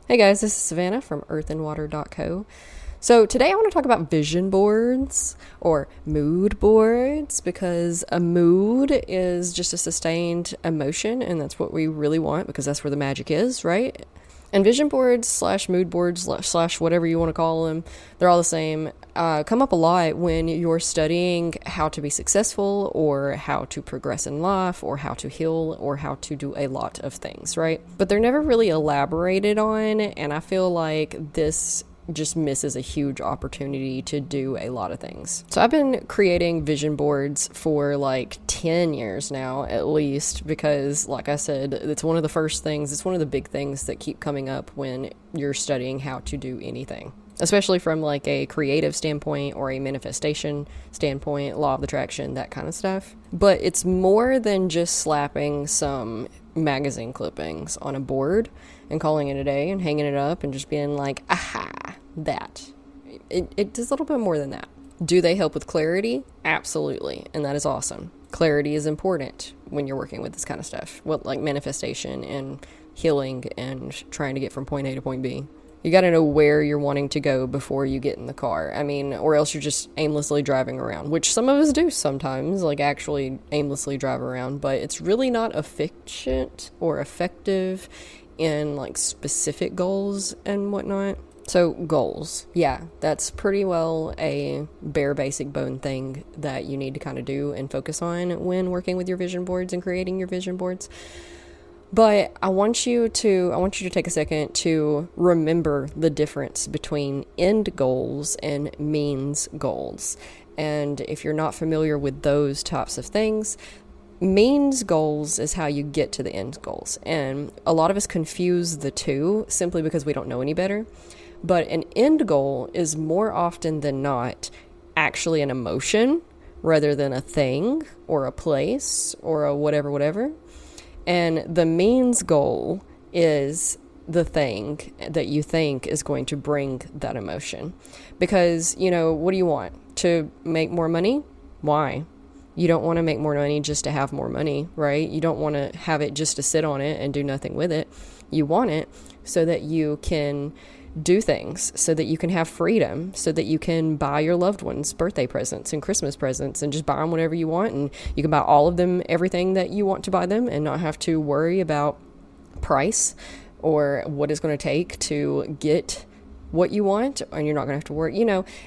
Hey guys, this is Savannah from earthandwater.co. So today I want to talk about vision boards or mood boards, because a mood is just a sustained emotion, and that's what we really want because that's where the magic is, right? And vision boards slash mood boards slash whatever you want to call them, they're all the same, come up a lot when you're studying how to be successful or how to progress in life or how to heal or how to do a lot of things, right? But they're never really elaborated on, and I feel like this just misses a huge opportunity to do a lot of things. So I've been creating vision boards for like 10 years now, at least, because like I said, it's one of the big things that keep coming up when you're studying how to do anything, especially from like a creative standpoint or a manifestation standpoint, law of attraction, that kind of stuff. But it's more than just slapping some magazine clippings on a board and calling it a day and hanging it up and just being like, aha, that. It does a little bit more than that. Do they help with clarity? Absolutely. And that is awesome. Clarity is important when you're working with this kind of stuff. Well, like manifestation and healing and trying to get from point A to point B. You got to know where you're wanting to go before you get in the car. I mean, or else you're just aimlessly driving around, which some of us do sometimes, like actually aimlessly drive around, but it's really not efficient or effective in like specific goals and whatnot. So goals, yeah, that's pretty well a bare basic bone thing that you need to kind of do and focus on when working with your vision boards and creating your vision boards. But I want you to take a second to remember the difference between end goals and means goals. And if you're not familiar with those types of things, means goals is how you get to the end goals. And a lot of us confuse the two simply because we don't know any better. But an end goal is more often than not actually an emotion rather than a thing or a place or a whatever. And the means goal is the thing that you think is going to bring that emotion. Because, what do you want? To make more money? Why? You don't want to make more money just to have more money, right? You don't want to have it just to sit on it and do nothing with it. You want it so that you can do things, so that you can have freedom, so that you can buy your loved ones birthday presents and Christmas presents and just buy them whatever you want, and you can buy all of them, everything that you want to buy them, and not have to worry about price or what it's going to take to get what you want, and you're not going to have to worry.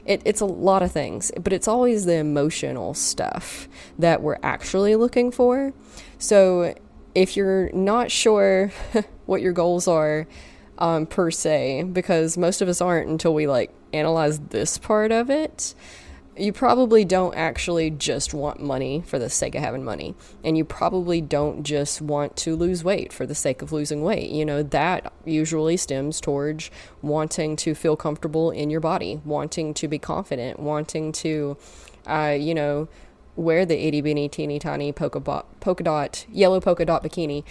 It's a lot of things, but it's always the emotional stuff that we're actually looking for. So if you're not sure what your goals are, per se, because most of us aren't until we analyze this part of it, you probably don't actually just want money for the sake of having money. And you probably don't just want to lose weight for the sake of losing weight. That usually stems towards wanting to feel comfortable in your body, wanting to be confident, wanting to, wear the itty bitty teeny tiny yellow polka dot bikini.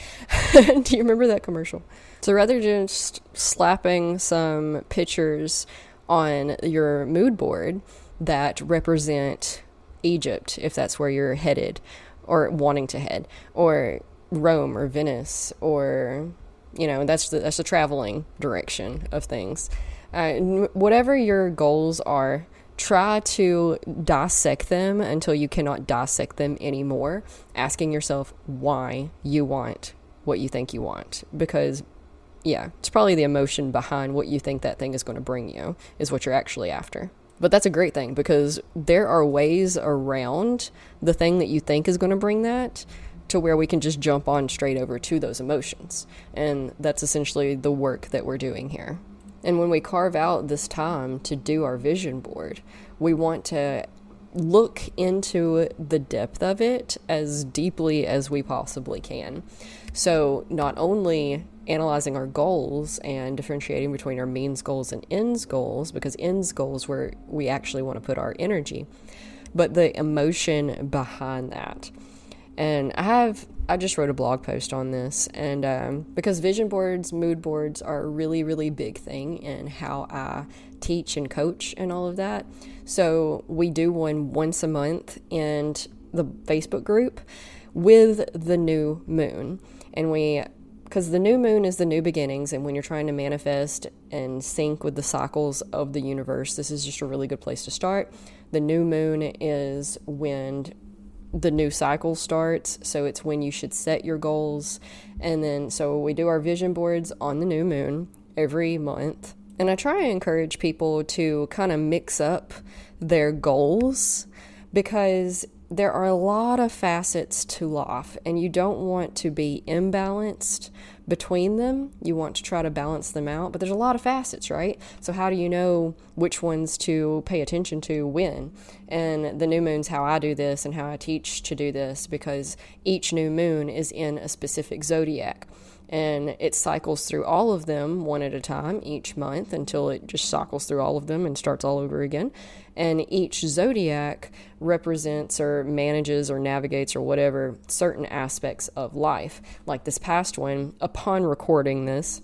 Do you remember that commercial? So rather than just slapping some pictures on your mood board that represent Egypt, if that's where you're headed or wanting to head, or Rome or Venice, or that's the traveling direction of things. Whatever your goals are, try to dissect them until you cannot dissect them anymore, asking yourself why you want what you think you want. Because, yeah, it's probably the emotion behind what you think that thing is going to bring you is what you're actually after. But that's a great thing, because there are ways around the thing that you think is going to bring that to where we can just jump on straight over to those emotions. And that's essentially the work that we're doing here. And when we carve out this time to do our vision board, we want to look into the depth of it as deeply as we possibly can. So not only analyzing our goals and differentiating between our means goals and ends goals, because ends goals where we actually want to put our energy, but the emotion behind that. And I just wrote a blog post on this, and because vision boards, mood boards are a really, really big thing in how I teach and coach and all of that. So we do one once a month in the Facebook group with the new moon, and we because the new moon is the new beginnings, and when you're trying to manifest and sync with the cycles of the universe, this is just a really good place to start. The new moon is when the new cycle starts, so it's when you should set your goals. And then so we do our vision boards on the new moon every month, and I try and encourage people to kind of mix up their goals, because there are a lot of facets to life, and you don't want to be imbalanced between them. You want to try to balance them out, but there's a lot of facets, right? So how do you know which ones to pay attention to when? And the new moon's how I do this and how I teach to do this, because each new moon is in a specific zodiac, and it cycles through all of them one at a time each month until it just cycles through all of them and starts all over again. And each zodiac represents or manages or navigates or whatever certain aspects of life. Like this past one, upon recording this,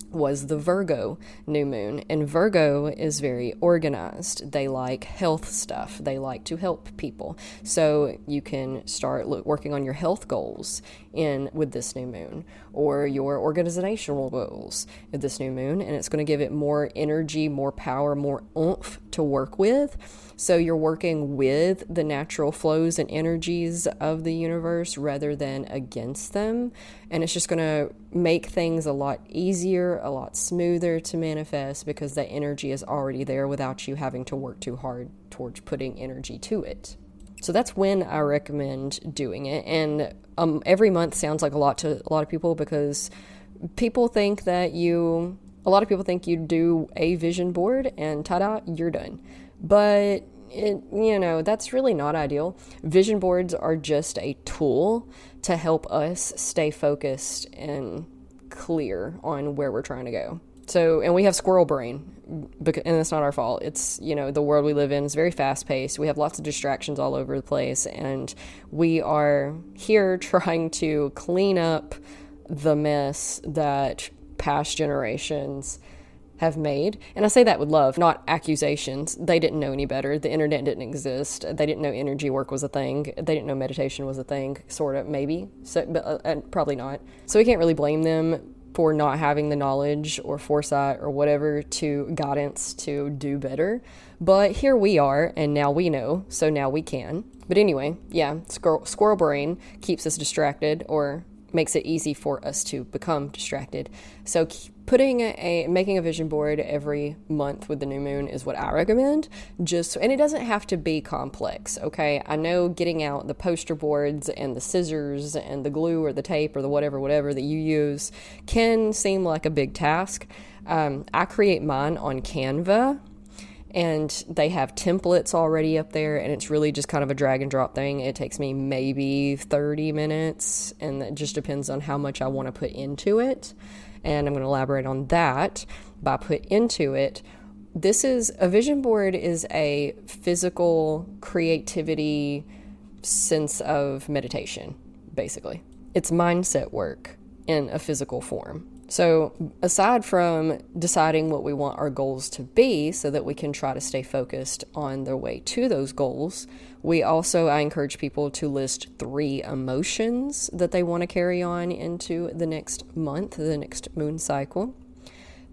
was the Virgo new moon. And Virgo is very organized. They like health stuff. They like to help people. So you can start working on your health goals with this new moon, or your organizational goals with this new moon, and it's going to give it more energy, more power, more oomph to work with. So you're working with the natural flows and energies of the universe rather than against them. And it's just going to make things a lot easier, a lot smoother to manifest, because that energy is already there without you having to work too hard towards putting energy to it. So that's when I recommend doing it. And every month sounds like a lot to a lot of people, because a lot of people think you do a vision board and ta-da, you're done. But that's really not ideal. Vision boards are just a tool to help us stay focused and clear on where we're trying to go. So, and we have squirrel brain, and it's not our fault. It's, the world we live in is very fast paced. We have lots of distractions all over the place, and we are here trying to clean up the mess that past generations have made. And I say that with love, not accusations. They didn't know any better. The internet didn't exist. They didn't know energy work was a thing. They didn't know meditation was a thing, sort of, maybe, so, but probably not. So we can't really blame them for not having the knowledge or foresight or whatever to guidance to do better. But here we are, and now we know, so now we can. But anyway, yeah, squirrel brain keeps us distracted, or makes it easy for us to become distracted. So making a vision board every month with the new moon is what I recommend. And it doesn't have to be complex, okay? I know getting out the poster boards and the scissors and the glue or the tape or the whatever that you use can seem like a big task. I create mine on Canva, and they have templates already up there, and it's really just kind of a drag and drop thing. It takes me maybe 30 minutes, and it just depends on how much I want to put into it. And I'm going to elaborate on that by put into it. A vision board is a physical creativity sense of meditation, basically. It's mindset work in a physical form. So aside from deciding what we want our goals to be so that we can try to stay focused on the way to those goals, I encourage people to list 3 emotions that they want to carry on into the next month, the next moon cycle.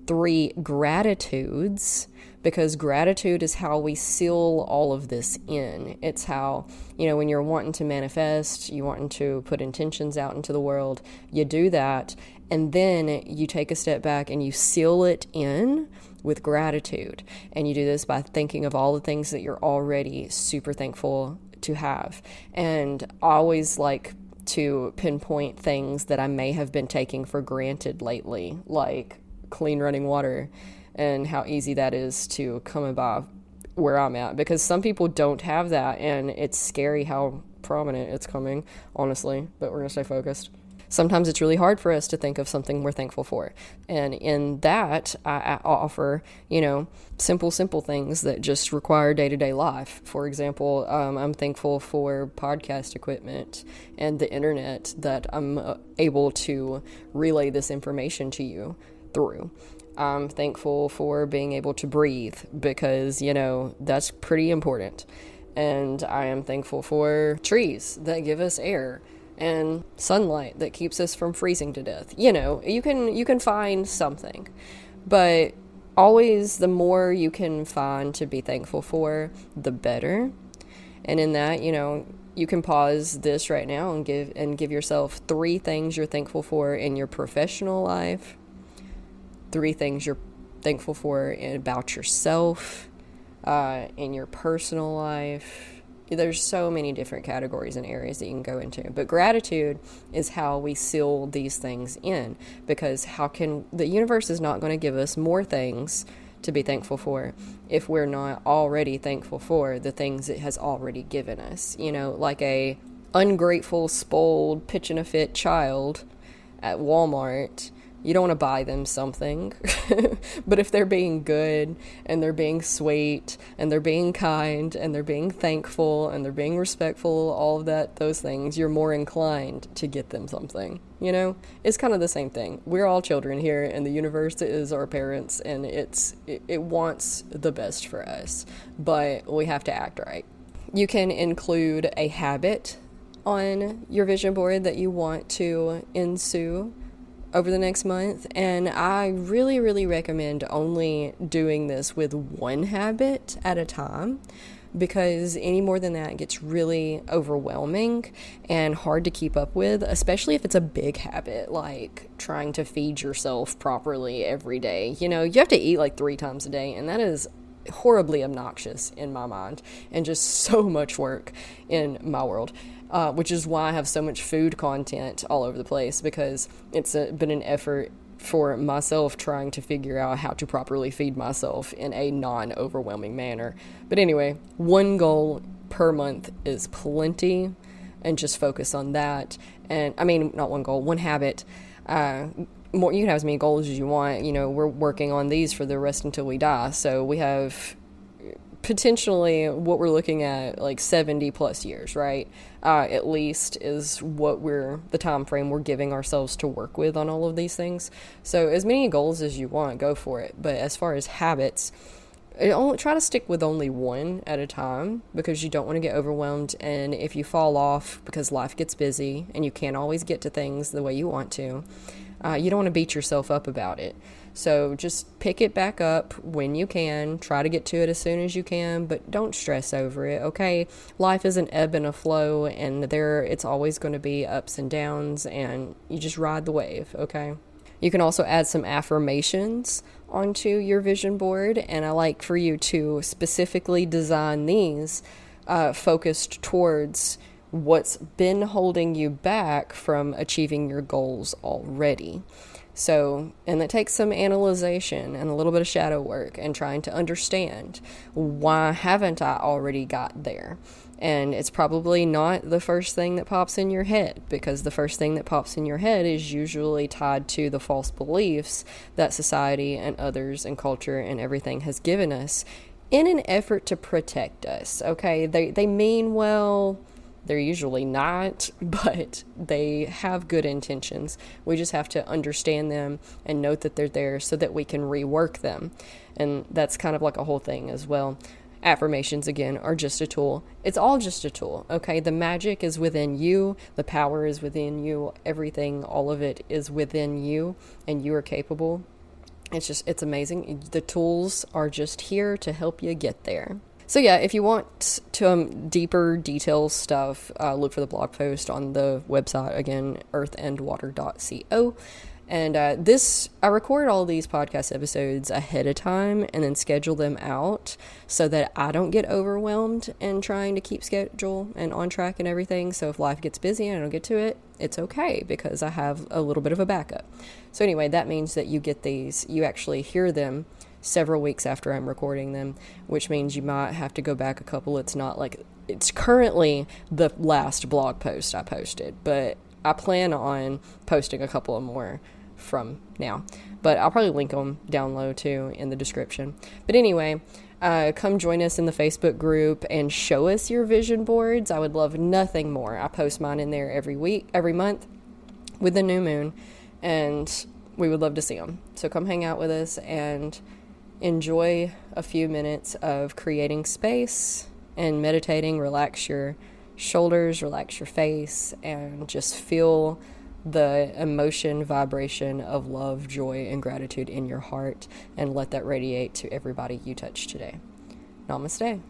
3 gratitudes, because gratitude is how we seal all of this in. It's how, when you're wanting to manifest, you wanting to put intentions out into the world, you do that, and then you take a step back and you seal it in with gratitude. And you do this by thinking of all the things that you're already super thankful to have. And I always like to pinpoint things that I may have been taking for granted lately, like clean running water, and how easy that is to come about where I'm at, because some people don't have that, and it's scary how prominent it's coming, honestly, but we're gonna stay focused. Sometimes it's really hard for us to think of something we're thankful for, and in that I offer simple things that just require day-to-day life. For example, I'm thankful for podcast equipment and the internet that I'm able to relay this information to you through. I'm thankful for being able to breathe, because, that's pretty important. And I am thankful for trees that give us air and sunlight that keeps us from freezing to death. You can find something, but always the more you can find to be thankful for, the better. And in that, you can pause this right now and give yourself 3 things you're thankful for in your professional life, 3 things you're thankful for about yourself, in your personal life. There's so many different categories and areas that you can go into. But gratitude is how we seal these things in, because the universe is not going to give us more things to be thankful for if we're not already thankful for the things it has already given us. Like a ungrateful, spoiled, pitch in a fit child at Walmart, you don't want to buy them something. But if they're being good and they're being sweet and they're being kind and they're being thankful and they're being respectful, all of those things, you're more inclined to get them something. It's kind of the same thing. We're all children here, and the universe is our parents, and it wants the best for us, but we have to act right. You can include a habit on your vision board that you want to ensue over the next month, and I really, really recommend only doing this with one habit at a time, because any more than that gets really overwhelming and hard to keep up with, especially if it's a big habit, like trying to feed yourself properly every day. You have to eat like 3 times a day, and that is horribly obnoxious in my mind and just so much work in my world. Which is why I have so much food content all over the place, because it's been an effort for myself trying to figure out how to properly feed myself in a non-overwhelming manner. But anyway, 1 goal per month is plenty, and just focus on that. And not 1 goal, 1 habit. You can have as many goals as you want. We're working on these for the rest until we die. So we have potentially what we're looking at, like 70 plus years, right? At least is what the time frame we're giving ourselves to work with on all of these things. So as many goals as you want, go for it. But as far as habits, try to stick with only 1 at a time, because you don't want to get overwhelmed. And if you fall off because life gets busy and you can't always get to things the way you want to, you don't want to beat yourself up about it. So just pick it back up when you can. Try to get to it as soon as you can, but don't stress over it, okay? Life is an ebb and a flow, and it's always going to be ups and downs, and you just ride the wave, okay? You can also add some affirmations onto your vision board, and I like for you to specifically design these focused towards what's been holding you back from achieving your goals already. So, and it takes some analyzation and a little bit of shadow work and trying to understand, why haven't I already got there? And it's probably not the first thing that pops in your head, because the first thing that pops in your head is usually tied to the false beliefs that society and others and culture and everything has given us in an effort to protect us, okay? They mean well. They're usually not, but they have good intentions. We just have to understand them and note that they're there so that we can rework them. And that's kind of like a whole thing as well. Affirmations, again, are just a tool. It's all just a tool, okay? The magic is within you. The power is within you. Everything, all of it is within you, and you are capable. It's amazing. The tools are just here to help you get there. So yeah, if you want to deeper details stuff, look for the blog post on the website, again, earthandwater.co. And I record all these podcast episodes ahead of time and then schedule them out so that I don't get overwhelmed in trying to keep schedule and on track and everything. So if life gets busy and I don't get to it, it's okay, because I have a little bit of a backup. So anyway, that means that you actually hear them several weeks after I'm recording them, which means you might have to go back a couple. It's not like it's currently the last blog post I posted, but I plan on posting a couple of more from now, but I'll probably link them down low too in the description. But anyway, come join us in the Facebook group and show us your vision boards. I would love nothing more. I post mine in there every month with the new moon, and we would love to see them. So come hang out with us and enjoy a few minutes of creating space and meditating. Relax your shoulders, relax your face, and just feel the emotion, vibration of love, joy, and gratitude in your heart, and let that radiate to everybody you touch today. Namaste.